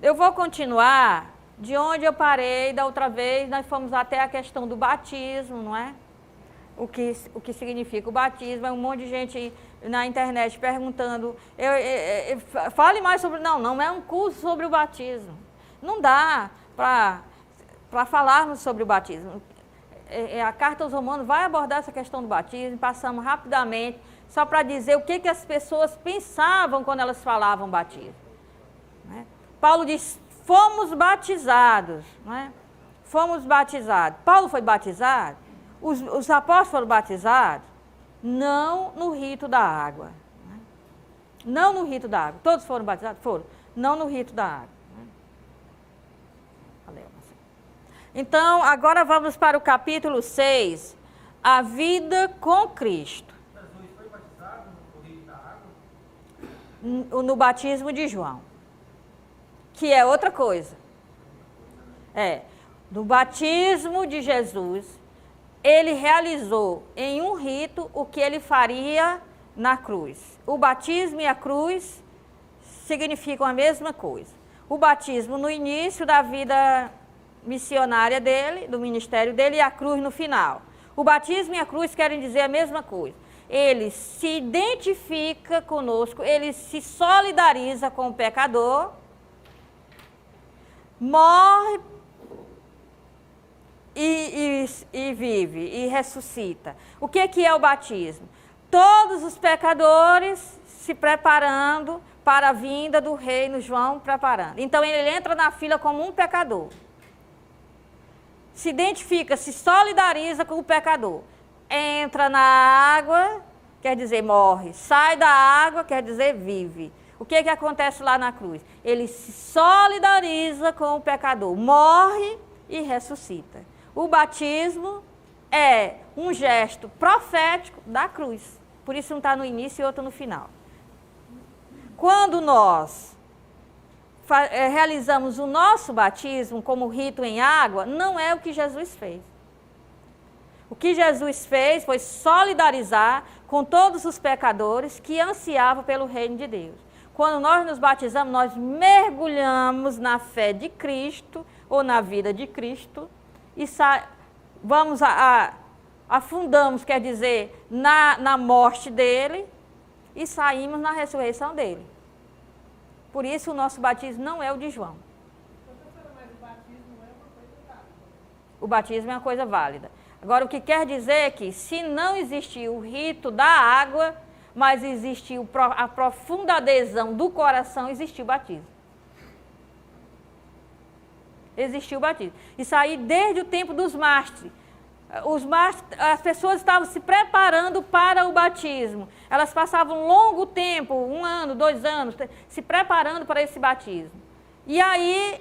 Eu vou continuar de onde eu parei da outra vez. Nós fomos até a questão do batismo, não é? O que significa o batismo. É um monte de gente na internet perguntando, fale mais sobre... Não é um curso sobre o batismo. Não dá para falarmos sobre o batismo. A Carta aos Romanos vai abordar essa questão do batismo, passamos rapidamente, só para dizer o que as pessoas pensavam quando elas falavam batismo. Né? Paulo diz, fomos batizados. Né? Fomos batizados. Paulo foi batizado? Os apóstolos foram batizados? Não no rito da água. Né? Não no rito da água. Todos foram batizados? Foram. Não no rito da água. Né? Valeu. Então, agora vamos para o capítulo 6, a vida com Cristo. Jesus foi batizado no rito da água? No batismo de João, que é outra coisa. No batismo de Jesus, ele realizou em um rito o que ele faria na cruz. O batismo e a cruz significam a mesma coisa. O batismo no início da vida missionária dele, do ministério dele, e a cruz no final. O batismo e a cruz querem dizer a mesma coisa. Ele se identifica conosco, ele se solidariza com o pecador, morre e vive, e ressuscita. O que é o batismo? Todos os pecadores se preparando para a vinda do reino, João preparando. Então ele entra na fila como um pecador. Se identifica, se solidariza com o pecador. Entra na água, quer dizer morre. Sai da água, quer dizer vive. O que acontece lá na cruz? Ele se solidariza com o pecador, morre e ressuscita. O batismo é um gesto profético da cruz. Por isso um está no início e outro no final. Quando nós realizamos o nosso batismo como rito em água, não é o que Jesus fez. O que Jesus fez foi solidarizar com todos os pecadores que ansiavam pelo reino de Deus. Quando nós nos batizamos, nós mergulhamos na fé de Cristo, ou na vida de Cristo, e afundamos, quer dizer, na morte dele, e saímos na ressurreição dele. Por isso o nosso batismo não é o de João. Mas o batismo é uma coisa válida. O batismo é uma coisa válida. Agora, o que quer dizer é que se não existir o rito da água, mas existiu a profunda adesão do coração, existiu o batismo. Existiu o batismo. Isso aí desde o tempo dos mártires. As pessoas estavam se preparando para o batismo. Elas passavam um longo tempo, 1 ano, 2 anos, se preparando para esse batismo. E aí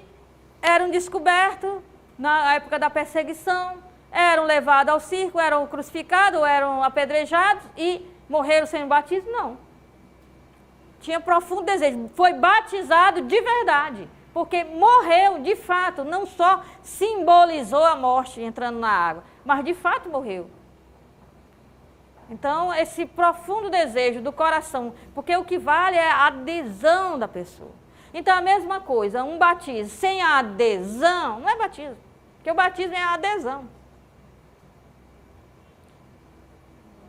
eram descobertos, na época da perseguição, eram levados ao circo, eram crucificados, eram apedrejados e morreram sem o batismo? Não. Tinha profundo desejo. Foi batizado de verdade. Porque morreu, de fato, não só simbolizou a morte entrando na água, mas de fato morreu. Então, esse profundo desejo do coração, porque o que vale é a adesão da pessoa. Então, a mesma coisa, um batismo sem a adesão, não é batismo, porque o batismo é a adesão.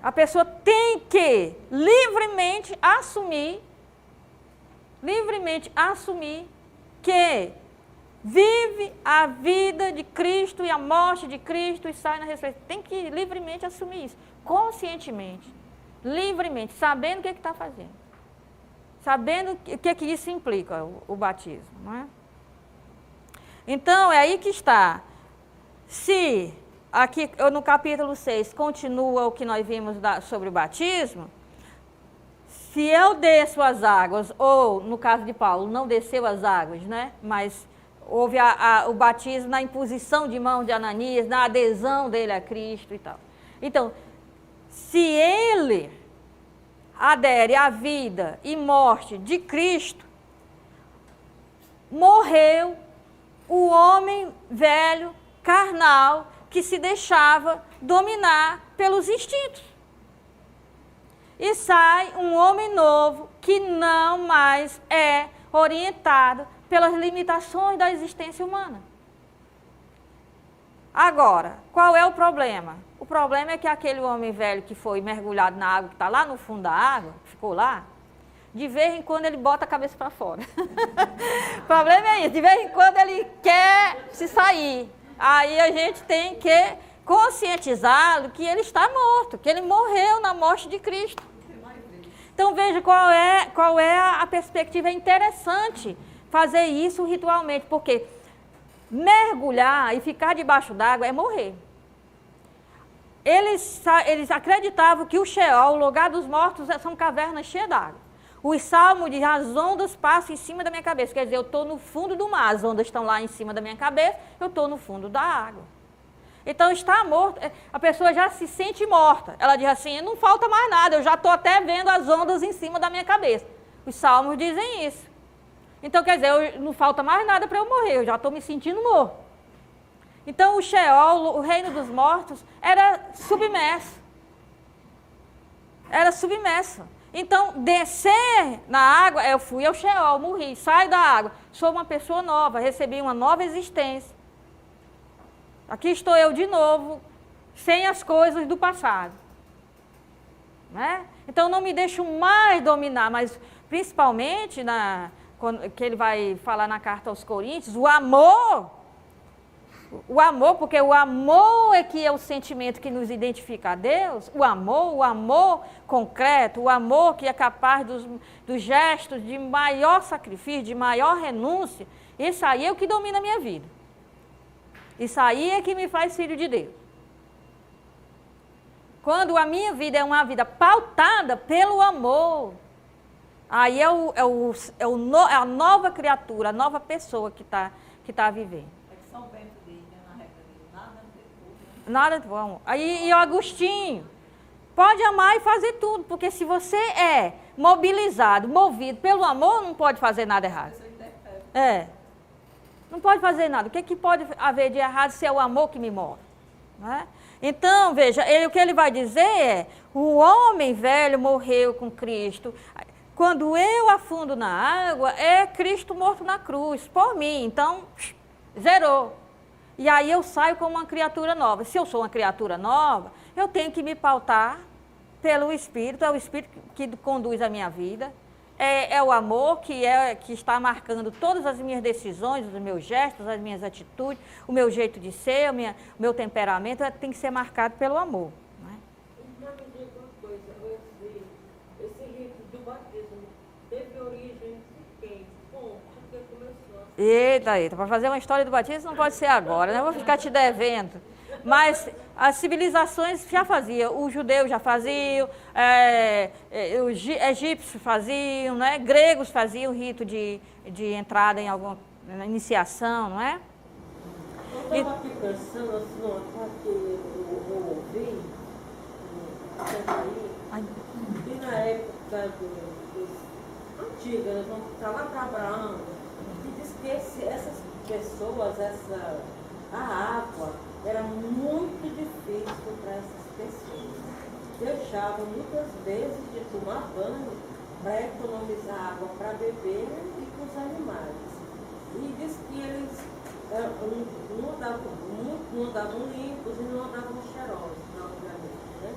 A pessoa tem que livremente assumir que vive a vida de Cristo e a morte de Cristo e sai na ressurreição. Tem que livremente assumir isso, conscientemente, livremente, sabendo o que está fazendo. Sabendo o que isso implica, o batismo. Não é? Então, é aí que está. Se, aqui no capítulo 6, continua o que nós vimos sobre o batismo, se eu desço as águas, ou no caso de Paulo, não desceu as águas, né? Mas houve o batismo na imposição de mão de Ananias, na adesão dele a Cristo e tal. Então, se ele adere à vida e morte de Cristo, morreu o homem velho, carnal, que se deixava dominar pelos instintos. E sai um homem novo que não mais é orientado pelas limitações da existência humana. Agora, qual é o problema? O problema é que aquele homem velho que foi mergulhado na água, que está lá no fundo da água, ficou lá, de vez em quando ele bota a cabeça para fora. O problema é isso, de vez em quando ele quer se sair. Aí a gente tem que conscientizá-lo que ele está morto, que ele morreu na morte de Cristo. Então veja qual é a perspectiva. É interessante fazer isso ritualmente, porque mergulhar e ficar debaixo d'água é morrer. Eles acreditavam que o Sheol, o lugar dos mortos, são cavernas cheias d'água. Os salmos dizem, as ondas passam em cima da minha cabeça. Quer dizer, eu estou no fundo do mar, as ondas estão lá em cima da minha cabeça, eu estou no fundo da água. Então, está morto, a pessoa já se sente morta. Ela diz assim, não falta mais nada, eu já estou até vendo as ondas em cima da minha cabeça. Os salmos dizem isso. Então, quer dizer, não falta mais nada para eu morrer, eu já estou me sentindo morto. Então, o Sheol, o reino dos mortos, era submerso. Era submerso. Então, descer na água, eu fui ao Sheol, morri, saio da água, sou uma pessoa nova, recebi uma nova existência. Aqui estou eu de novo, sem as coisas do passado. Né? Então, não me deixo mais dominar, mas principalmente, que ele vai falar na carta aos Coríntios, o amor, porque o amor é que é o sentimento que nos identifica a Deus, o amor concreto, o amor que é capaz dos gestos de maior sacrifício, de maior renúncia, isso aí é o que domina a minha vida. Isso aí é que me faz filho de Deus. Quando a minha vida é uma vida pautada pelo amor, aí é a nova criatura, a nova pessoa que tá vivendo. É que São Bento diz, né, na regra dele, nada depois. Nada de bom. Aí, e o Agostinho, pode amar e fazer tudo, porque se você é mobilizado, movido pelo amor, não pode fazer nada errado. Não pode fazer nada. O que pode haver de errado se é o amor que me move? Né? Então, veja, o que ele vai dizer é, o homem velho morreu com Cristo. Quando eu afundo na água, é Cristo morto na cruz, por mim. Então, zerou. E aí eu saio como uma criatura nova. Se eu sou uma criatura nova, eu tenho que me pautar pelo Espírito, é o Espírito que conduz a minha vida. É o amor que está marcando todas as minhas decisões, os meus gestos, as minhas atitudes, o meu jeito de ser, o meu temperamento tem que ser marcado pelo amor. Né? Mas me diga uma coisa, esse rito do batismo teve origem de quem? Bom, porque começou. Eita, para fazer uma história do batismo não pode ser agora, né? Eu vou ficar te devendo. Mas as civilizações já faziam, os judeus já faziam, os egípcios faziam, né? Gregos faziam o rito de entrada em alguma iniciação, não é? Eu estava aqui pensando assim, uma que eu ouvi, e na época antiga, nós vamos estar lá para Abraão, e diz que essas pessoas, a água, era muito difícil para essas pessoas. Deixavam muitas vezes de tomar banho para economizar água para beber e para os animais. E diz que eles não andavam limpos e não andavam cheirosos, obviamente. Né?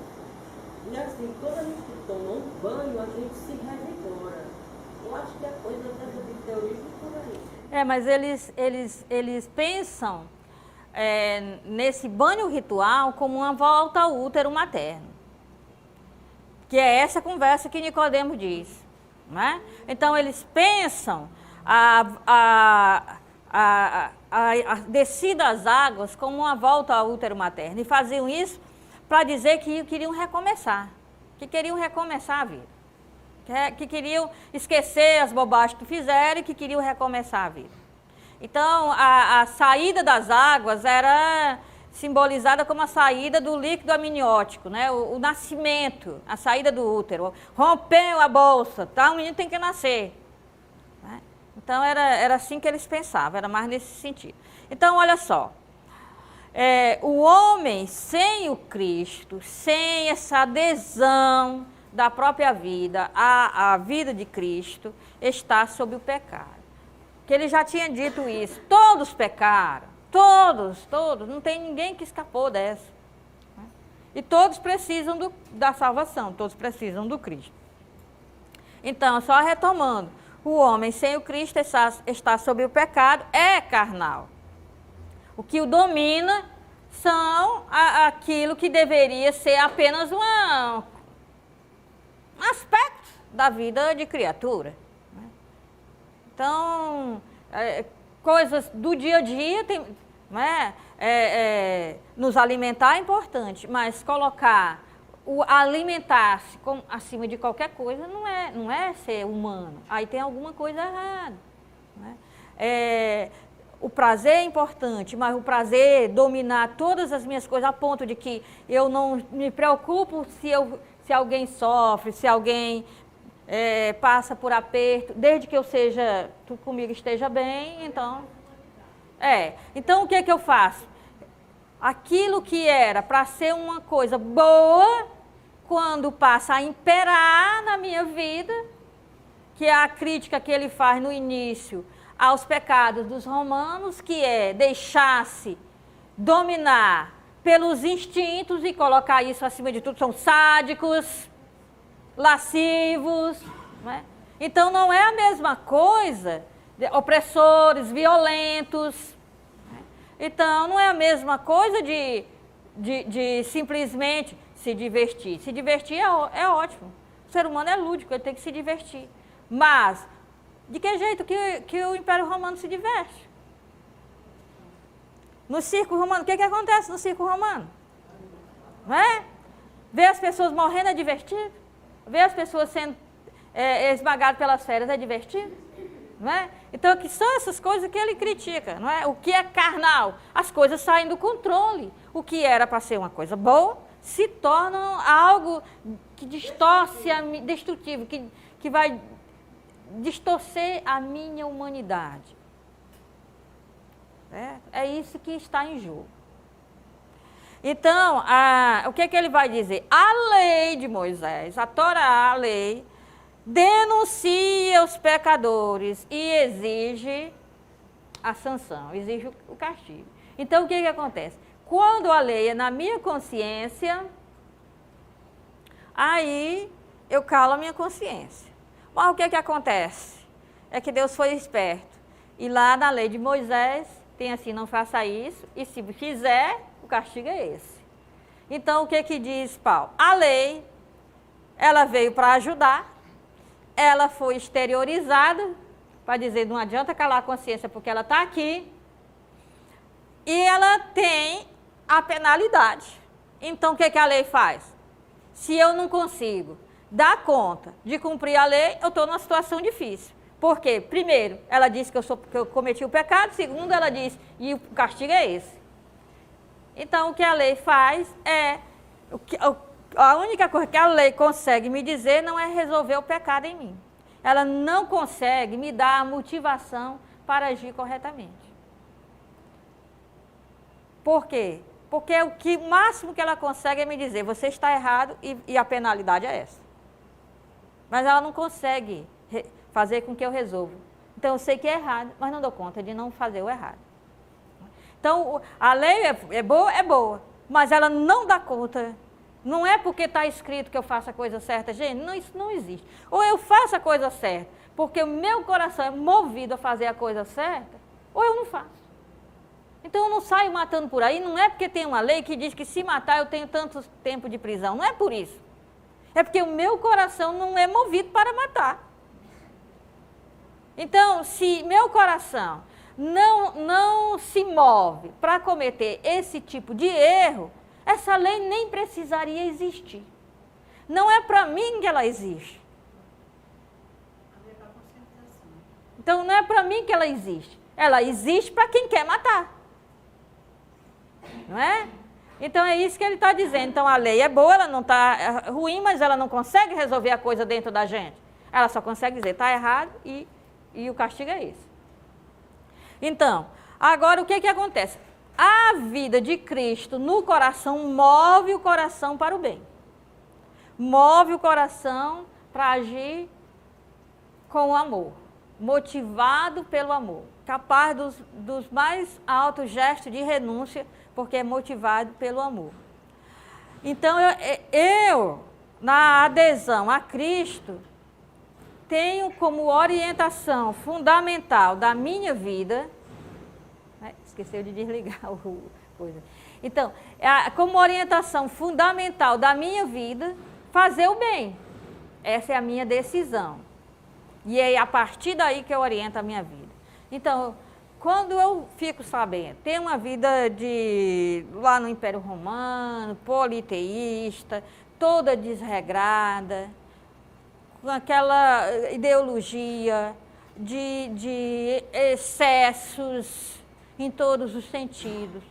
E assim, quando a gente toma um banho, a gente se revigora. Eu acho que a coisa deve ter origem por aí. Mas eles pensam nesse banho ritual como uma volta ao útero materno. Que é essa conversa que Nicodemo diz. Né? Então, eles pensam a descida às águas como uma volta ao útero materno. E faziam isso para dizer que queriam recomeçar. Que queriam recomeçar a vida. Que queriam esquecer as bobagens que fizeram e que queriam recomeçar a vida. Então, a saída das águas era simbolizada como a saída do líquido amniótico, né? O nascimento, a saída do útero. Rompeu a bolsa, tá? O menino tem que nascer. Né? Então, era assim que eles pensavam, era mais nesse sentido. Então, olha só, o homem sem o Cristo, sem essa adesão da própria vida à vida de Cristo, está sob o pecado. que ele já tinha dito isso. Todos pecaram, todos, não tem ninguém que escapou dessa. Né? E todos precisam da salvação, todos precisam do Cristo. Então, só retomando, o homem sem o Cristo está sob o pecado, é carnal. O que o domina são aquilo que deveria ser apenas um aspecto da vida de criatura. Né? Então, coisas do dia a dia, né? Nos alimentar é importante, mas colocar o alimentar-se acima de qualquer coisa não é ser humano. Aí tem alguma coisa errada. Né? O prazer é importante, mas o prazer dominar todas as minhas coisas a ponto de que eu não me preocupo se alguém sofre, se alguém passa por aperto, desde que tu comigo esteja bem, então... Então o que eu faço? Aquilo que era para ser uma coisa boa, quando passa a imperar na minha vida, que é a crítica que ele faz no início aos pecados dos romanos, que é deixar-se dominar pelos instintos e colocar isso acima de tudo, são sádicos, lascivos, né? Então não é a mesma coisa, opressores, violentos, né? Então não é a mesma coisa de simplesmente se divertir. Se divertir é ótimo, o ser humano é lúdico, ele tem que se divertir, mas de que jeito que o Império Romano se diverte? No circo romano, o que acontece no circo romano? Não é? Ver as pessoas morrendo é divertido? Ver as pessoas sendo esmagadas pelas feras é divertido? Não é? Então, que são essas coisas que ele critica, não é? O que é carnal? As coisas saem do controle. O que era para ser uma coisa boa, se torna algo que distorce, destrutivo, que vai distorcer a minha humanidade. É isso que está em jogo. Então, o que ele vai dizer? A lei de Moisés, a Torá, a lei, denuncia os pecadores e exige a sanção, exige o castigo. Então, o que acontece? Quando a lei é na minha consciência, aí eu calo a minha consciência. Mas o que acontece? É que Deus foi esperto. E lá na lei de Moisés, tem assim, não faça isso, e se fizer, o castigo é esse. Então, o que diz Paulo? A lei, ela veio para ajudar, ela foi exteriorizada, para dizer, não adianta calar a consciência, porque ela está aqui, e ela tem a penalidade. Então, o que a lei faz? Se eu não consigo dar conta de cumprir a lei, eu estou numa situação difícil. Por quê? Primeiro, ela disse que eu cometi o pecado. Segundo, ela disse, e o castigo é esse. Então, o que a lei faz a única coisa que a lei consegue me dizer não é resolver o pecado em mim. Ela não consegue me dar a motivação para agir corretamente. Por quê? Porque o máximo que ela consegue é me dizer, você está errado e a penalidade é essa. Mas ela não consegue fazer com que eu resolva. Então, eu sei que é errado, mas não dou conta de não fazer o errado. Então, a lei é boa, mas ela não dá conta. Não é porque está escrito que eu faço a coisa certa. Gente, não, isso não existe. Ou eu faço a coisa certa, porque o meu coração é movido a fazer a coisa certa, ou eu não faço. Então, eu não saio matando por aí, não é porque tem uma lei que diz que se matar eu tenho tanto tempo de prisão. Não é por isso. É porque o meu coração não é movido para matar. Então, se meu coração não se move para cometer esse tipo de erro, essa lei nem precisaria existir. Não é para mim que ela existe. Então, não é para mim que ela existe. Ela existe para quem quer matar. Não é? Então, é isso que ele está dizendo. Então, a lei é boa, ela não está ruim, mas ela não consegue resolver a coisa dentro da gente. Ela só consegue dizer, está errado e o castigo é esse. Então, agora o que acontece? A vida de Cristo no coração move o coração para o bem. Move o coração para agir com o amor. motivado pelo amor, capaz dos mais altos gestos de renúncia, porque é motivado pelo amor. Então, eu na adesão a Cristo, tenho como orientação fundamental da minha vida, né? Esqueceu de desligar o coisa. Então, como orientação fundamental da minha vida, fazer o bem. Essa é a minha decisão. E é a partir daí que eu oriento a minha vida. Então, quando eu fico sabendo, ter uma vida lá no Império Romano, politeísta, toda desregrada, com aquela ideologia de excessos em todos os sentidos.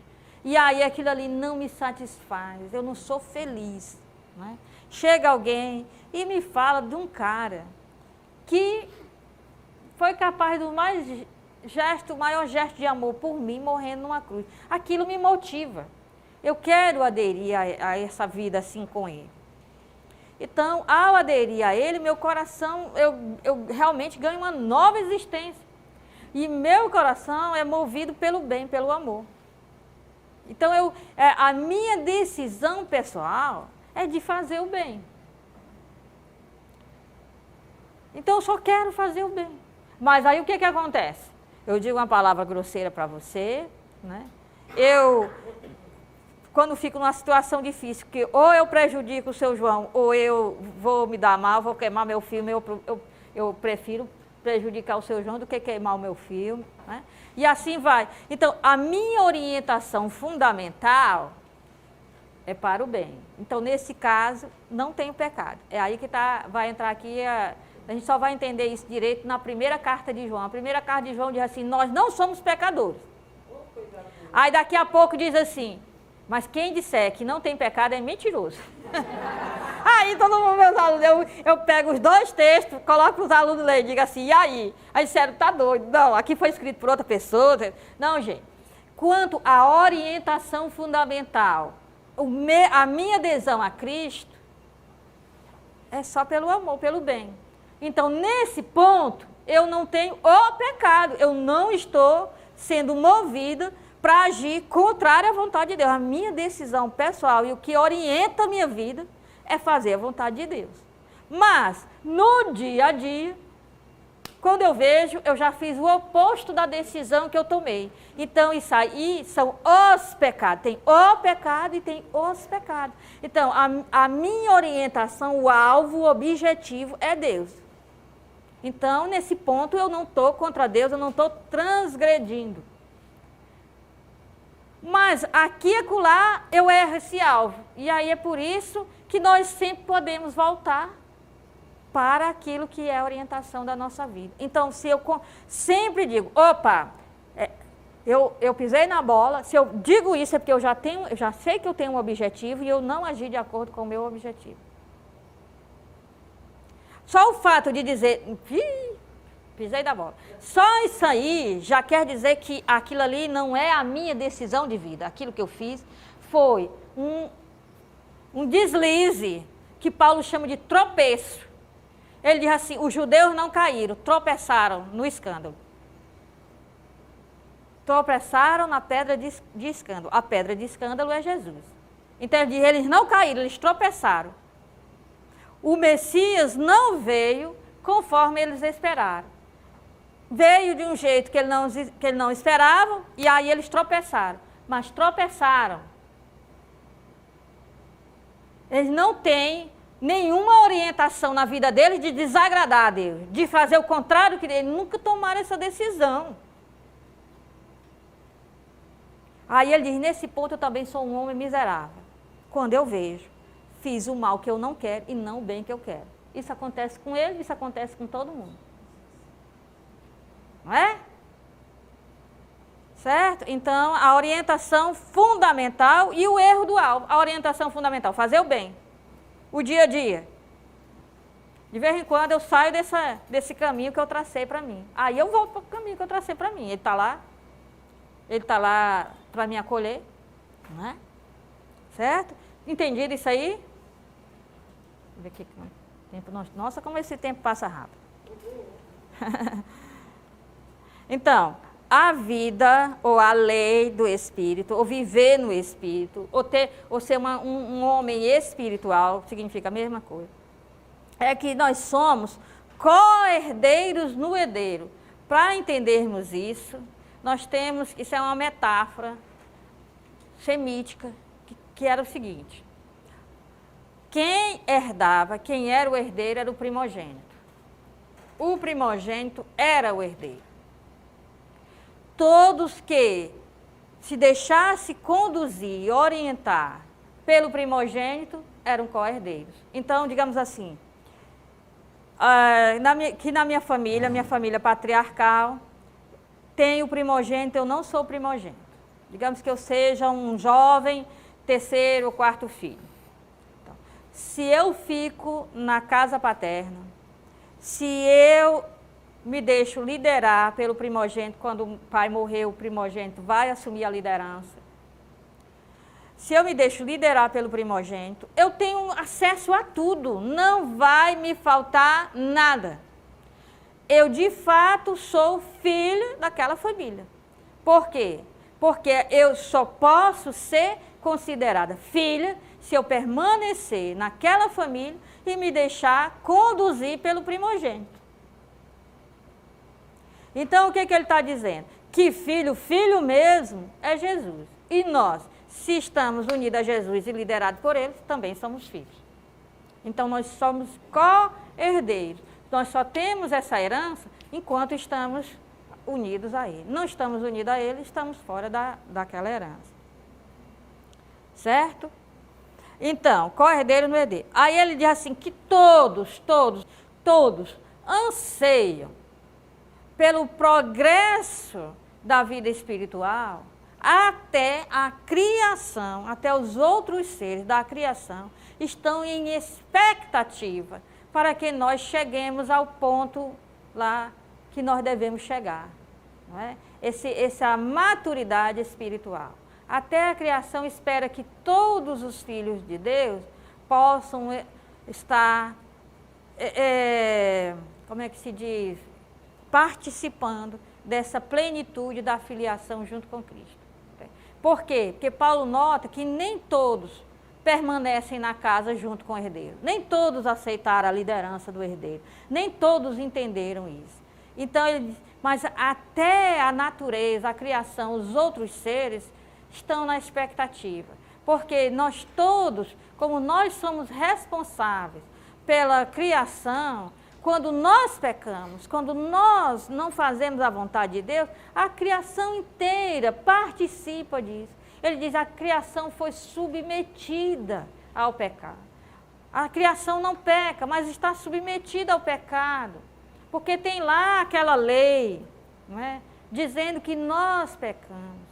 E aí aquilo ali não me satisfaz, eu não sou feliz. Né? Chega alguém e me fala de um cara que foi capaz do maior gesto de amor por mim, morrendo numa cruz. Aquilo me motiva. Eu quero aderir a essa vida assim com ele. Então, ao aderir a ele, meu coração, eu realmente ganho uma nova existência. E meu coração é movido pelo bem, pelo amor. Então, a minha decisão pessoal é de fazer o bem. Então, eu só quero fazer o bem. Mas aí o que acontece? Eu digo uma palavra grosseira para você, né? Quando fico numa situação difícil, que ou eu prejudico o seu João, ou eu vou me dar mal, vou queimar meu filme, eu prefiro prejudicar o seu João do que queimar o meu filme. Né? E assim vai. Então, a minha orientação fundamental é para o bem. Então, nesse caso, não tem o pecado. É aí que vai entrar aqui, a gente só vai entender isso direito na primeira carta de João. A primeira carta de João diz assim, nós não somos pecadores. Aí daqui a pouco diz assim, mas quem disser que não tem pecado é mentiroso. Aí todo mundo, meus alunos, eu pego os dois textos, coloco os alunos ler e digo assim, e aí? Aí disseram, tá doido. Não, aqui foi escrito por outra pessoa. Não, gente. Quanto à orientação fundamental, a minha adesão a Cristo é só pelo amor, pelo bem. Então, nesse ponto, eu não tenho o pecado. Eu não estou sendo movida para agir contrário à vontade de Deus. A minha decisão pessoal e o que orienta a minha vida é fazer a vontade de Deus. Mas, no dia a dia, quando eu vejo, eu já fiz o oposto da decisão que eu tomei. Então, isso aí são os pecados. Tem o pecado e tem os pecados. Então, a minha orientação, o alvo, o objetivo é Deus. Então, nesse ponto, eu não estou contra Deus, eu não estou transgredindo. Mas aqui e acolá eu erro esse alvo. E aí é por isso que nós sempre podemos voltar para aquilo que é a orientação da nossa vida. Então, se eu sempre digo, opa, eu pisei na bola, se eu digo isso é porque eu já sei que eu tenho um objetivo e eu não agi de acordo com o meu objetivo. Só o fato de dizer, pisei da bola. Só isso aí já quer dizer que aquilo ali não é a minha decisão de vida. Aquilo que eu fiz foi um deslize, que Paulo chama de tropeço. Ele diz assim, os judeus não caíram, tropeçaram no escândalo. Tropeçaram na pedra de escândalo. A pedra de escândalo é Jesus. Então ele diz, eles não caíram, eles tropeçaram. O Messias não veio conforme eles esperaram. Veio de um jeito que eles não esperavam, e aí eles tropeçaram. Mas tropeçaram. Eles não têm nenhuma orientação na vida deles de desagradar a Deus, de fazer o contrário que eles nunca tomaram essa decisão. Aí ele diz, nesse ponto eu também sou um homem miserável. Quando eu vejo, fiz o mal que eu não quero e não o bem que eu quero. Isso acontece com ele, isso acontece com todo mundo. Não é? Certo? Então, a orientação fundamental e o erro do alvo. A orientação fundamental, fazer o bem. O dia a dia. De vez em quando eu saio desse caminho que eu tracei para mim. Aí eu volto para o caminho que eu tracei para mim. Ele está lá para me acolher. Não é? Certo? Entendido isso aí? Deixa eu ver aqui. Nossa, como esse tempo passa rápido. Então, a vida ou a lei do Espírito, ou viver no Espírito, ou ser um homem espiritual, significa a mesma coisa. É que nós somos co-herdeiros no herdeiro. Para entendermos isso, isso é uma metáfora semítica, que era o seguinte: quem herdava, quem era o herdeiro era o primogênito. O primogênito era o herdeiro. Todos que se deixasse conduzir e orientar pelo primogênito eram co-herdeiros. Então, digamos assim, que na minha família patriarcal, tem o primogênito, eu não sou primogênito. Digamos que eu seja um jovem, terceiro ou quarto filho. Então, se eu fico na casa paterna, se eu me deixo liderar pelo primogênito, quando o pai morreu, o primogênito vai assumir a liderança. Se eu me deixo liderar pelo primogênito, eu tenho acesso a tudo, não vai me faltar nada. Eu, de fato, sou filho daquela família. Por quê? Porque eu só posso ser considerada filha se eu permanecer naquela família e me deixar conduzir pelo primogênito. Então, o que ele está dizendo? Que filho mesmo é Jesus. E nós, se estamos unidos a Jesus e liderados por ele, também somos filhos. Então, nós somos co-herdeiros. Nós só temos essa herança enquanto estamos unidos a ele. Não estamos unidos a ele, estamos fora daquela herança. Certo? Então, co-herdeiro no herdeiro. Aí ele diz assim, que todos anseiam pelo progresso da vida espiritual, até a criação, até os outros seres da criação, estão em expectativa para que nós cheguemos ao ponto lá que nós devemos chegar. Não é? Essa maturidade espiritual. Até a criação espera que todos os filhos de Deus possam estar, como é que se diz? Participando dessa plenitude da filiação junto com Cristo. Por quê? Porque Paulo nota que nem todos permanecem na casa junto com o herdeiro. Nem todos aceitaram a liderança do herdeiro. Nem todos entenderam isso. Então, ele diz, mas até a natureza, a criação, os outros seres estão na expectativa. Porque nós todos, como nós somos responsáveis pela criação, quando nós pecamos, quando nós não fazemos a vontade de Deus, a criação inteira participa disso. Ele diz, a criação foi submetida ao pecado. A criação não peca, mas está submetida ao pecado. Porque tem lá aquela lei, não é? Dizendo que nós pecamos.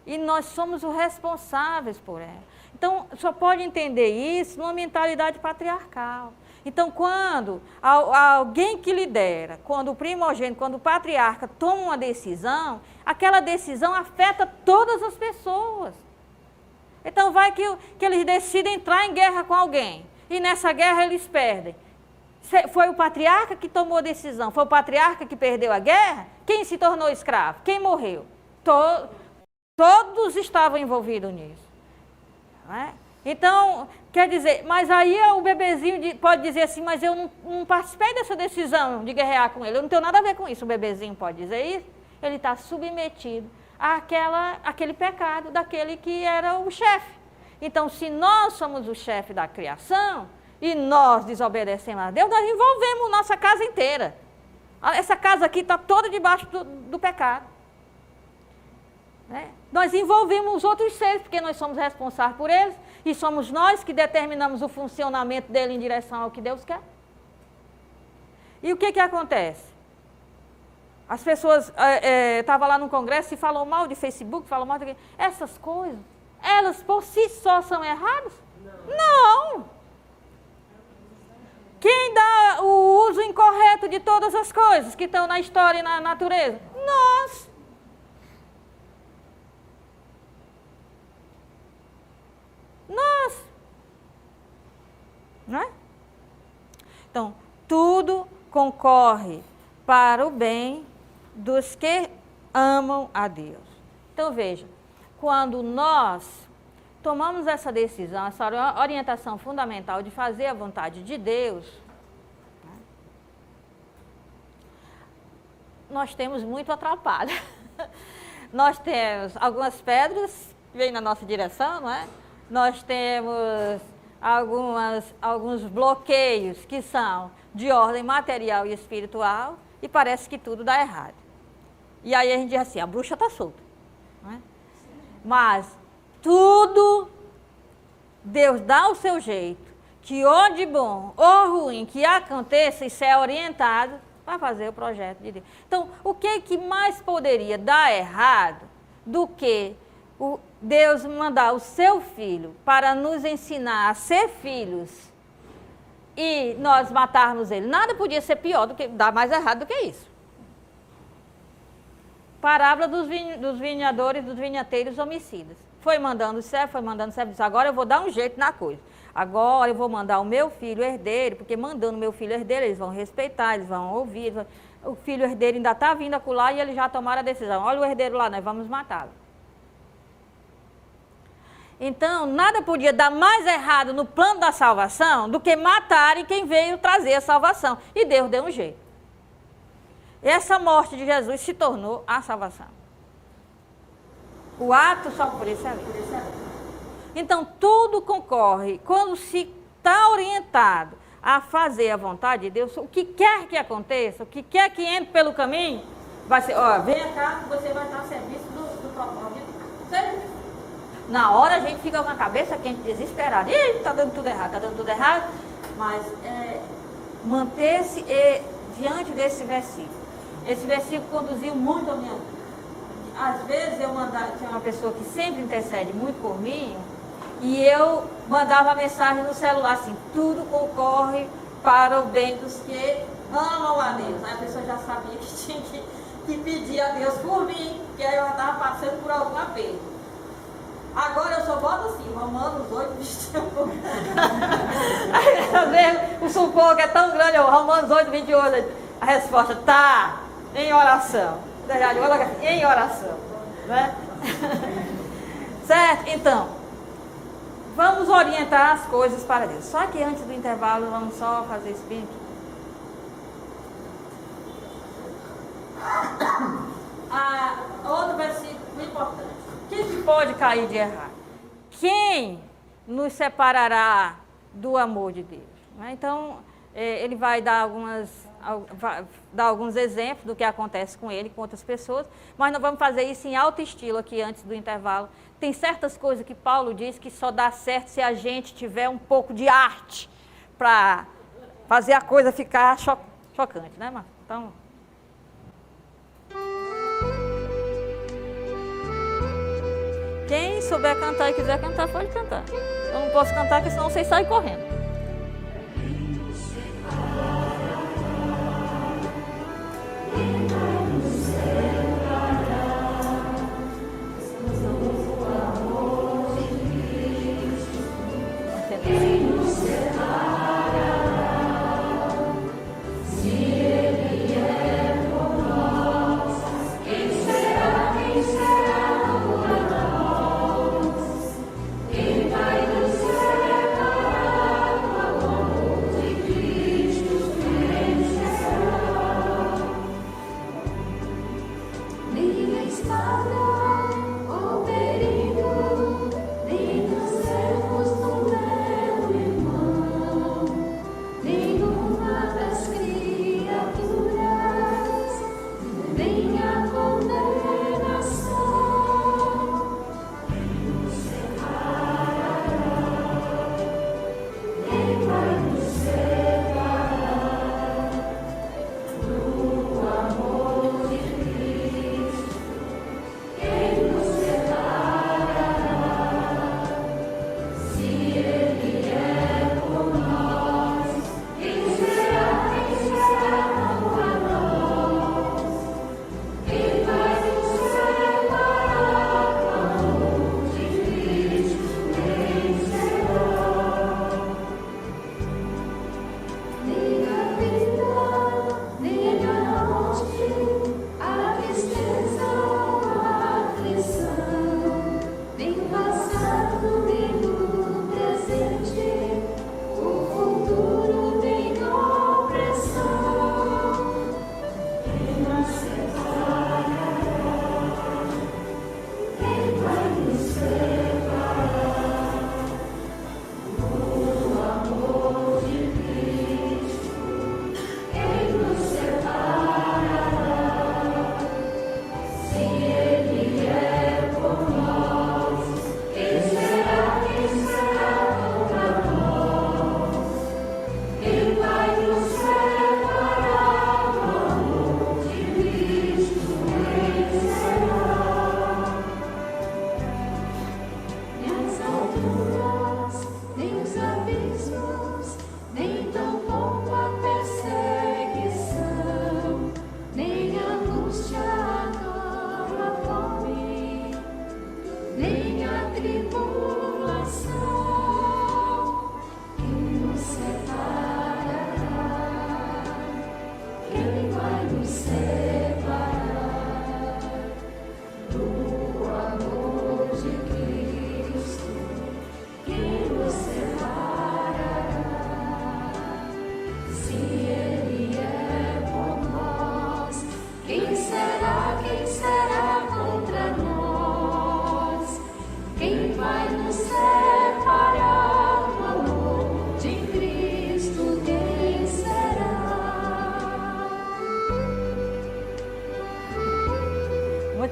E nós somos os responsáveis por ela. Então, só pode entender isso numa mentalidade patriarcal. Então, quando alguém que lidera, quando o primogênito, quando o patriarca toma uma decisão, aquela decisão afeta todas as pessoas. Então, vai que eles decidem entrar em guerra com alguém, e nessa guerra eles perdem. Foi o patriarca que tomou a decisão, foi o patriarca que perdeu a guerra? Quem se tornou escravo? Quem morreu? Todos estavam envolvidos nisso. Não é? Então, quer dizer, mas aí o bebezinho pode dizer assim, mas eu não participei dessa decisão de guerrear com ele, eu não tenho nada a ver com isso, o bebezinho pode dizer isso, ele está submetido àquele pecado daquele que era o chefe. Então, se nós somos o chefe da criação e nós desobedecemos a Deus, nós envolvemos nossa casa inteira. Essa casa aqui está toda debaixo do pecado. Né? Nós envolvemos os outros seres, porque nós somos responsáveis por eles, e somos nós que determinamos o funcionamento dele em direção ao que Deus quer. E o que acontece? As pessoas estavam lá no congresso e falou mal de Facebook, falou mal de... Essas coisas, elas por si só são erradas? Não! Quem dá o uso incorreto de todas as coisas que estão na história e na natureza? Nós! Não é? Então, tudo concorre para o bem dos que amam a Deus. Então veja, quando nós tomamos essa decisão, essa orientação fundamental de fazer a vontade de Deus, né, nós temos muito atrapalho. Nós temos algumas pedras que vêm na nossa direção, não é? Nós temos alguns bloqueios que são de ordem material e espiritual e parece que tudo dá errado. E aí a gente diz assim, a bruxa está solta. Não é? Mas tudo Deus dá o seu jeito, que ou de bom ou ruim que aconteça, isso é orientado para fazer o projeto de Deus. Então, o que mais poderia dar errado do que Deus mandar o seu filho para nos ensinar a ser filhos e nós matarmos ele? Nada podia ser pior do que, dar mais errado do que isso. Parábola dos vinhadores, dos vinhateiros homicidas. Foi mandando o servo, disse, agora eu vou dar um jeito na coisa. Agora eu vou mandar o meu filho herdeiro, porque mandando o meu filho herdeiro, eles vão respeitar, eles vão ouvir. O filho herdeiro ainda está vindo acolá e eles já tomaram a decisão. Olha o herdeiro lá, nós vamos matá-lo. Então, nada podia dar mais errado no plano da salvação do que matarem quem veio trazer a salvação. E Deus deu um jeito. Essa morte de Jesus se tornou a salvação. O ato só por isso é lei. Então, tudo concorre. Quando se está orientado a fazer a vontade de Deus, o que quer que aconteça, o que quer que entre pelo caminho, vai ser, ó, venha cá que você vai estar a serviço do propósito. Certo? Na hora a gente fica com a cabeça quente, desesperada. Ih, está dando tudo errado. Mas manter-se diante desse versículo. Esse versículo conduziu muito a minha vida. Às vezes tinha uma pessoa que sempre intercede muito por mim, e eu mandava mensagem no celular assim, tudo concorre para o bem dos que amam a Deus. Aí a pessoa já sabia que tinha que pedir a Deus por mim, porque aí eu já estava passando por algum apelo. Agora eu só boto assim, Romanos 8, 28. Aí às vezes o sufoco é tão grande, Romanos 8, 28, a resposta está em oração. Em oração. Né? Certo? Então, vamos orientar as coisas para Deus. Só que antes do intervalo, vamos só fazer isso bem aqui. Outro versículo importante. O que pode cair de errado? Quem nos separará do amor de Deus? Né? Então, ele vai dar alguns exemplos do que acontece com ele, com outras pessoas, mas nós vamos fazer isso em alto estilo aqui antes do intervalo. Tem certas coisas que Paulo diz que só dá certo se a gente tiver um pouco de arte para fazer a coisa ficar chocante, né, Marcos? Então, quem souber cantar e quiser cantar, pode cantar. Eu não posso cantar, porque senão vocês saem correndo.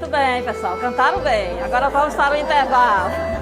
Muito bem, pessoal. Cantaram bem. Agora vamos para o intervalo.